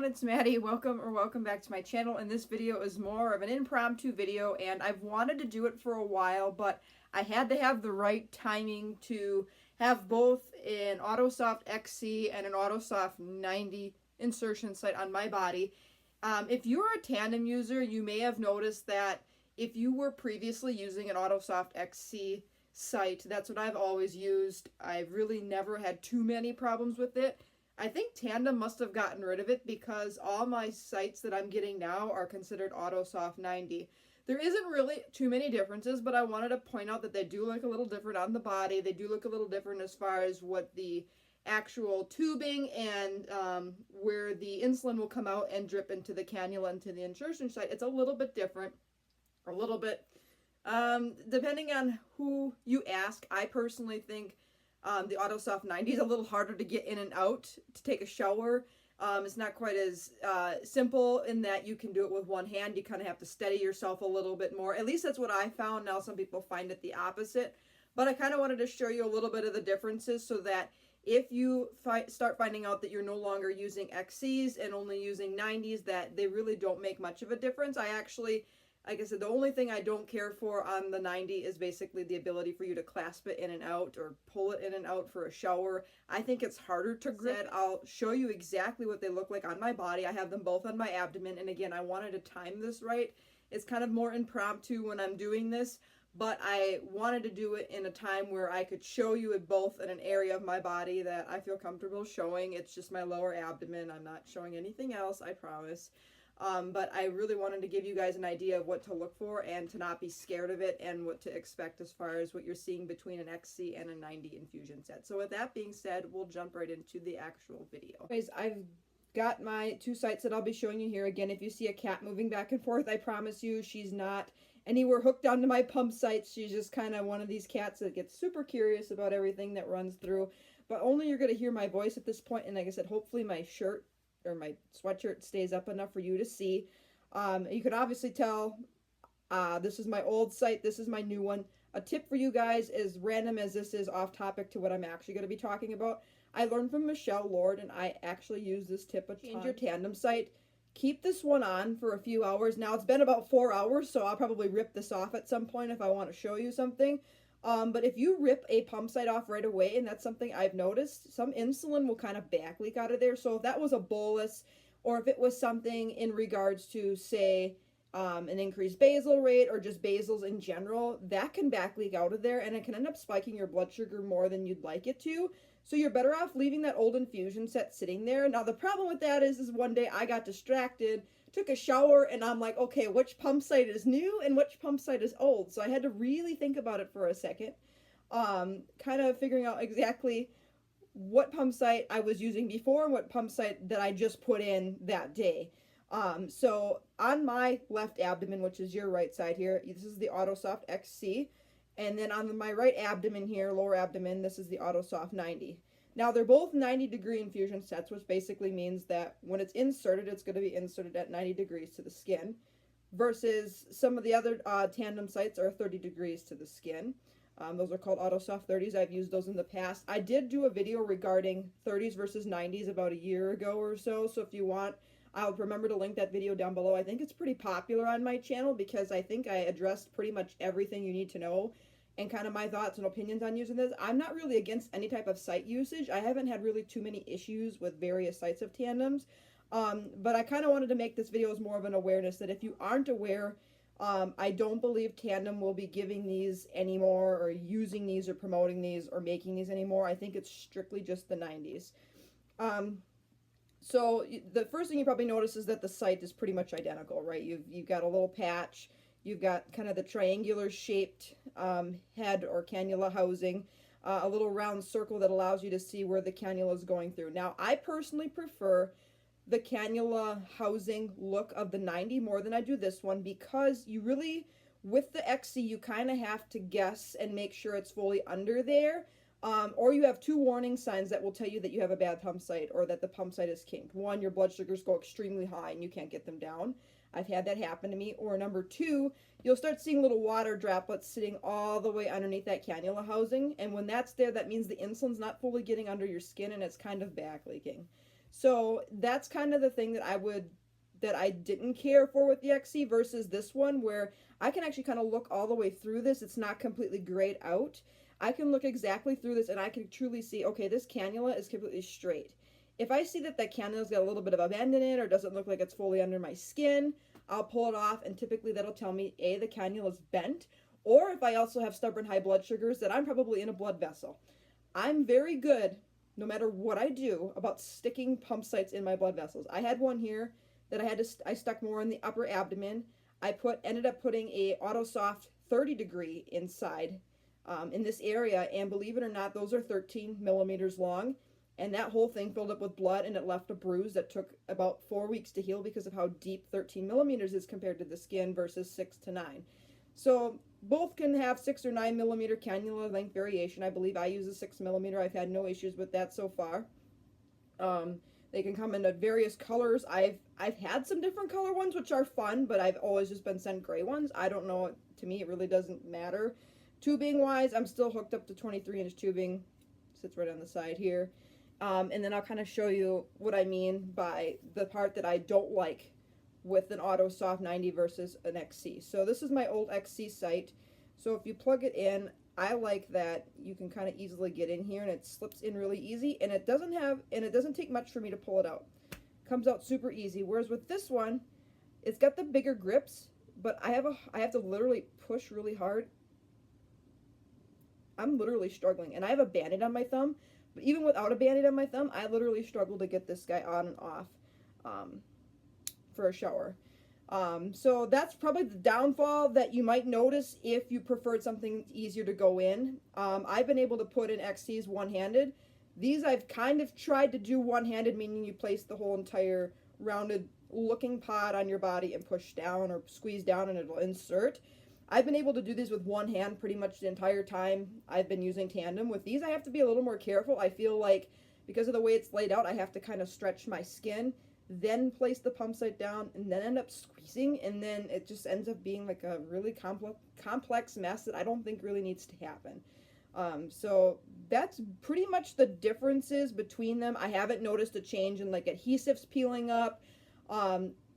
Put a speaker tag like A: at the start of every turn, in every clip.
A: it's Maddie. Welcome back to my channel, and this video is more of an impromptu video, and I've wanted to do it for a while, but I had to have the right timing to have both an Autosoft Xc and an Autosoft 90 insertion site on my body. If you're a tandem user, you may have noticed that if you were previously using an Autosoft Xc site, that's what I've always used. I've really never had too many problems with it. I think Tandem must have gotten rid of it because all my sites that I'm getting now are considered Autosoft 90. There isn't really too many differences, but I wanted to point out that they do look a little different on the body. They do look a little different as far as what the actual tubing and where the insulin will come out and drip into the cannula into the insertion site. It's a little bit different, a little bit. Depending on who you ask, I personally think the Autosoft 90 is a little harder to get in and out to take a shower. It's not quite as simple in that you can do it with one hand. You kind of have to steady yourself a little bit more. At least that's what I found. Now some people find it the opposite. But I kind of wanted to show you a little bit of the differences so that if you start finding out that you're no longer using XCs and only using 90s, that they really don't make much of a difference. I actually, like I said, the only thing I don't care for on the 90 is basically the ability for you to clasp it in and out or pull it in and out for a shower. I think it's harder to grip. I'll show you exactly what they look like on my body. I have them both on my abdomen, and again, I wanted to time this right. It's kind of more impromptu when I'm doing this, but I wanted to do it in a time where I could show you it both in an area of my body that I feel comfortable showing. It's just my lower abdomen. I'm not showing anything else, I promise. But I really wanted to give you guys an idea of what to look for and to not be scared of it and what to expect as far as what you're seeing between an XC and a 90 infusion set. So with that being said, we'll jump right into the actual video. Anyways, I've got my two sites that I'll be showing you here. Again, if you see a cat moving back and forth, I promise you she's not anywhere hooked onto my pump sites. She's just kind of one of these cats that gets super curious about everything that runs through. But only you're going to hear my voice at this point, and like I said, hopefully my shirt or my sweatshirt stays up enough for you to see. You can obviously tell this is my old site, this is my new one. A tip for you guys, as random as this is off topic to what I'm actually going to be talking about, I learned from Michelle Lord, and I actually use this tip a ton. Change your tandem site. Keep this one on for a few hours. Now it's been about 4 hours, so I'll probably rip this off at some point if I want to show you something. But if you rip a pump site off right away, and that's something I've noticed, some insulin will kind of back leak out of there. So if that was a bolus, or if it was something in regards to, say, an increased basal rate or just basals in general, that can back leak out of there, and it can end up spiking your blood sugar more than you'd like it to. So you're better off leaving that old infusion set sitting there. Now the problem with that is one day I got distracted, took a shower, and I'm like, okay, which pump site is new and which pump site is old? So I had to really think about it for a second, kind of figuring out exactly what pump site I was using before and what pump site that I just put in that day. So on my left abdomen, which is your right side here, this is the Autosoft Xc. And then on my right abdomen here, lower abdomen, this is the Autosoft 90. Now, they're both 90-degree infusion sets, which basically means that when it's inserted, it's going to be inserted at 90 degrees to the skin, versus some of the other tandem sites are 30 degrees to the skin. Those are called Autosoft 30s. I've used those in the past. I did do a video regarding 30s versus 90s about a year ago or so, so if you want, I'll remember to link that video down below. I think it's pretty popular on my channel because I think I addressed pretty much everything you need to know and kind of my thoughts and opinions on using this. I'm not really against any type of site usage. I haven't had really too many issues with various sites of tandems, but I kind of wanted to make this video as more of an awareness that if you aren't aware, I don't believe Tandem will be giving these anymore or using these or promoting these or making these anymore. I think it's strictly just the 90s. So the first thing you probably notice is that the site is pretty much identical, right? You've got a little patch. You've got kind of the triangular shaped head or cannula housing, a little round circle that allows you to see where the cannula is going through. Now, I personally prefer the cannula housing look of the 90 more than I do this one because you really, with the XC, you kind of have to guess and make sure it's fully under there. Or you have two warning signs that will tell you that you have a bad pump site or that the pump site is kinked. One, your blood sugars go extremely high and you can't get them down. I've had that happen to me. Or number two, you'll start seeing little water droplets sitting all the way underneath that cannula housing. And when that's there, that means the insulin's not fully getting under your skin and it's kind of back leaking. So that's kind of the thing that I didn't care for with the XC versus this one, where I can actually kind of look all the way through this. It's not completely grayed out. I can look exactly through this and I can truly see, okay, this cannula is completely straight. If I see that cannula's got a little bit of a bend in it or doesn't look like it's fully under my skin, I'll pull it off, and typically that'll tell me A, the cannula's bent, or if I also have stubborn high blood sugars, that I'm probably in a blood vessel. I'm very good, no matter what I do, about sticking pump sites in my blood vessels. I had one here that I stuck more in the upper abdomen. I ended up putting a Autosoft 30 degree inside in this area, and believe it or not, those are 13 millimeters long, and that whole thing filled up with blood, and it left a bruise that took about 4 weeks to heal because of how deep 13 millimeters is compared to the skin versus 6 to 9. So both can have 6 or 9 millimeter cannula length variation. I believe I use a 6 millimeter. I've had no issues with that so far. They can come in various colors. I've had some different color ones, which are fun, but I've always just been sent gray ones. I don't know. To me, it really doesn't matter. Tubing wise, I'm still hooked up to 23-inch tubing. Sits right on the side here. And then I'll kind of show you what I mean by the part that I don't like with an Autosoft 90 versus an XC. So this is my old XC site. So if you plug it in, I like that you can kind of easily get in here and it slips in really easy, and it doesn't take much for me to pull it out. Comes out super easy. Whereas with this one, it's got the bigger grips, but I have to literally push really hard. I'm literally struggling, and I have a Band-Aid on my thumb, but even without a Band-Aid on my thumb, I literally struggle to get this guy on and off for a shower. So that's probably the downfall that you might notice if you preferred something easier to go in. I've been able to put in XCs one-handed. These I've kind of tried to do one-handed, meaning you place the whole entire rounded looking pod on your body and push down or squeeze down and it'll insert. I've been able to do these with one hand pretty much the entire time I've been using tandem. With these, I have to be a little more careful. I feel like because of the way it's laid out, I have to kind of stretch my skin, then place the pump site down, and then end up squeezing, and then it just ends up being like a really complex mess that I don't think really needs to happen. So that's pretty much the differences between them. I haven't noticed a change in like adhesives peeling up.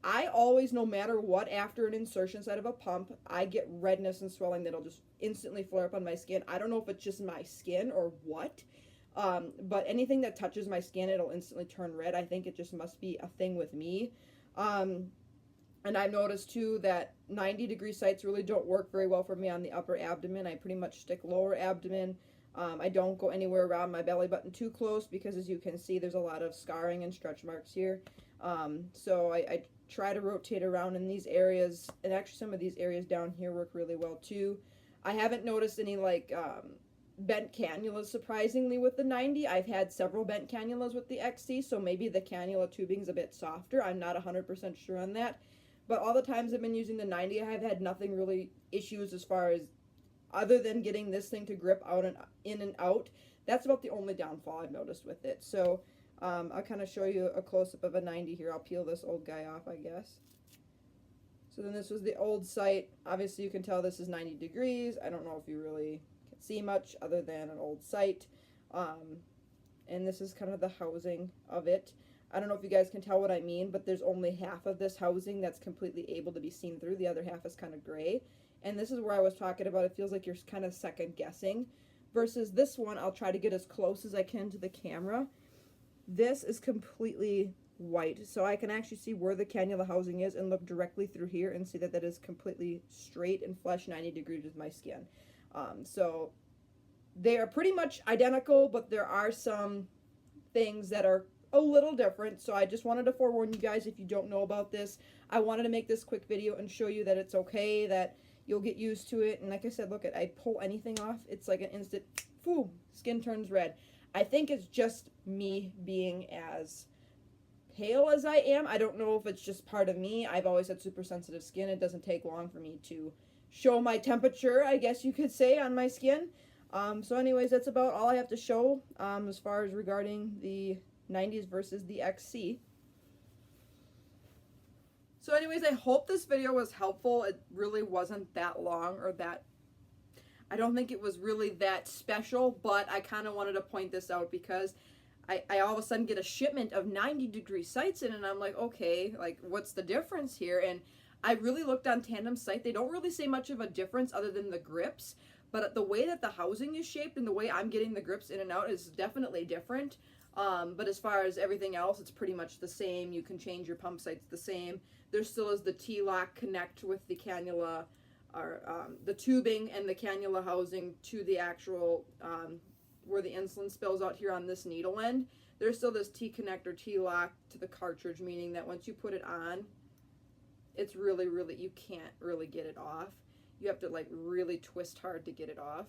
A: I always, no matter what, after an insertion side of a pump, I get redness and swelling that'll just instantly flare up on my skin. I don't know if it's just my skin or what, but anything that touches my skin, it'll instantly turn red. I think it just must be a thing with me. And I've noticed too that 90-degree sights really don't work very well for me on the upper abdomen. I pretty much stick lower abdomen. I don't go anywhere around my belly button too close because, as you can see, there's a lot of scarring and stretch marks here. So I try to rotate around in these areas, and actually some of these areas down here work really well too. I haven't noticed any like bent cannulas surprisingly with the 90. I've had several bent cannulas with the XC, so maybe the cannula tubing's a bit softer. I'm not 100% sure on that. But all the times I've been using the 90, I've had nothing really issues as far as other than getting this thing to grip out and in and out. That's about the only downfall I've noticed with it. So I'll kind of show you a close-up of a 90 here. I'll peel this old guy off, I guess. So then this was the old site. Obviously you can tell this is 90 degrees. I don't know if you really can see much other than an old site. And this is kind of the housing of it. I don't know if you guys can tell what I mean, but there's only half of this housing that's completely able to be seen through. The other half is kind of gray. And this is where I was talking about it feels like you're kind of second guessing. Versus this one, I'll try to get as close as I can to the camera. This is completely white, so I can actually see where the cannula housing is and look directly through here and see that that is completely straight and flush 90 degrees with my skin. So they are pretty much identical, but there are some things that are a little different. So I just wanted to forewarn you guys if you don't know about this. I wanted to make this quick video and show you that it's okay, that you'll get used to it. And like I said, look, I pull anything off, it's like an instant, phew, skin turns red. I think it's just me being as pale as I am. I don't know if it's just part of me. I've always had super sensitive skin. It doesn't take long for me to show my temperature, I guess you could say, on my skin. So anyways, that's about all I have to show as far as regarding the 90s versus the XC. So anyways, I hope this video was helpful. It really wasn't that long or that, I don't think it was really that special, but I kind of wanted to point this out because I all of a sudden get a shipment of 90-degree sights in, and I'm like, okay, like, what's the difference here? And I really looked on Tandem's site. They don't really say much of a difference other than the grips, but the way that the housing is shaped and the way I'm getting the grips in and out is definitely different. But as far as everything else, it's pretty much the same. You can change your pump sites the same. There still is the T-lock connect with the cannula, or the tubing and the cannula housing to the actual where the insulin spills out here on this needle end. There's still this T-connect or T-lock to the cartridge, meaning that once you put it on, it's really, you can't really get it off. You have to like really twist hard to get it off.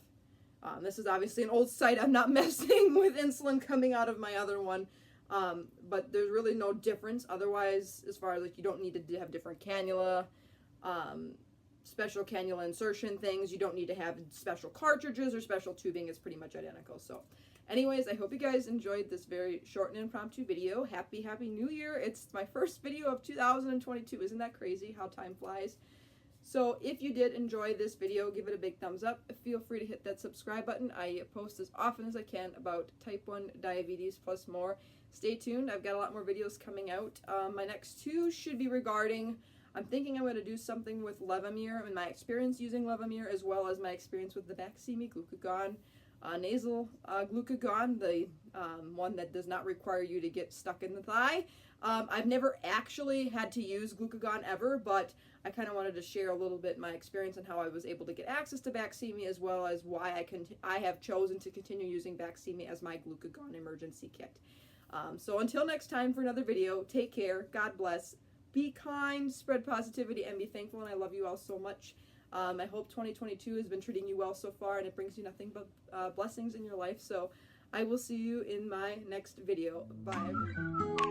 A: This is obviously an old site. I'm not messing with insulin coming out of my other one. But there's really no difference otherwise, as far as like you don't need to have different cannula, special cannula insertion things. You don't need to have special cartridges or special tubing. It's pretty much identical. So anyways, I hope you guys enjoyed this very short and impromptu video. Happy New Year. It's my first video of 2022. Isn't that crazy how time flies? So if you did enjoy this video, give it a big thumbs up. Feel free to hit that subscribe button. I post as often as I can about type 1 diabetes plus more. Stay tuned. I've got a lot more videos coming out. My next two should be regarding, I'm thinking I'm going to do something with Levemir and my experience using Levemir, as well as my experience with the Baqsimi glucagon nasal glucagon, the one that does not require you to get stuck in the thigh. I've never actually had to use glucagon ever, but I kind of wanted to share a little bit my experience and how I was able to get access to Baqsimi, as well as why I have chosen to continue using Baqsimi as my glucagon emergency kit. So until next time for another video, take care, God bless, be kind, spread positivity, and be thankful, and I love you all so much. I hope 2022 has been treating you well so far, and it brings you nothing but blessings in your life. So I will see you in my next video. Bye.